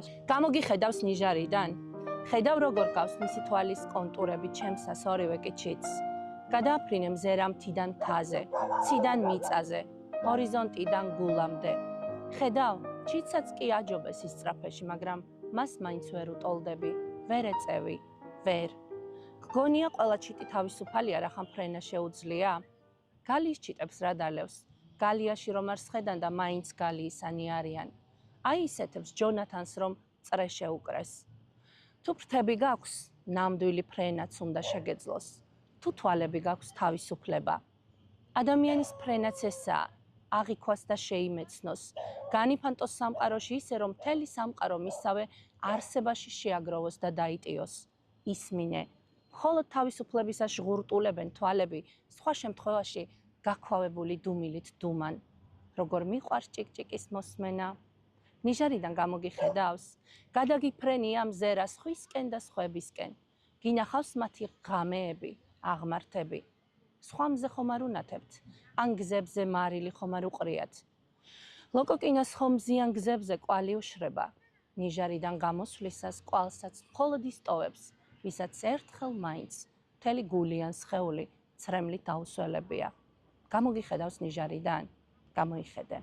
იყოს. გამოგიხედავს ნიჟარიდან? ხედავ როგორ გავს მისი თვალის კონტურები ჩემსას ორივე კიჩიც. გადააფრინე მზერა მთიდან მთაზე, ციდან მიწაზე, ჰორიზონტიდან გულამდე. ხედავ, ჩიცაც კი აჯობეს ისწრაფეში, მაგრამ მას მაინც ვერ უტოლდები, ვერ ეწევი, ვერ. გგონია ყველა ჩიტი თავისუფალია, რახან ფრენა შეუძლია? გალის ჩიტებს რა დალევს? გალიაში რომ არ სხედან და მაინც გალიისანი არიან. აი ისეთებს ჯონათანს რომ წრე შეუკრეს. თუ ფრთები გაქვს, ნამდვილი ფრენაც უნდა შეგეძლოს. თუ თვალები გაქვს თავისუფლება. ადამიანის ფრენაც ესაა, აღიქვას და შეიმეცნოს. განიფანტოს სამყაროში ისე რომ მთელი სამყარო მისსავე არსებაში შეაგროვოს და დაიტიოს. ისმინე. მხოლოდ თავისუფლებისას ჟღურტულებენ თვალები, სხვა შემთხვევაში გაქვავებული დუმილით დუმან. როგორ მიყვარს ჭიკჭიკის მოსმენა? ნიჟარიდან გამოგიხედავს? გადაგიფრენია მზერა სხვისკენ და სხვებისკენ. გინახავს მათი ღამეები, აღმართები. სხვა მზე ხომ არ უნათებთ, ან გზებზე მარილი ხომ არ უყრიათ. ლოკოკინას ხომ მზიან გზებზე კვალი უშრება. ნიჟარიდან გამოსვლისას კვალსაც მხოლოდ ისტოვებს, ვისაც ერთხელ მაინც მთელი გულიან სხეული ცრემლით დაუსველებია. გამოგიხედავს ნიჟარიდან? გამოიხედე.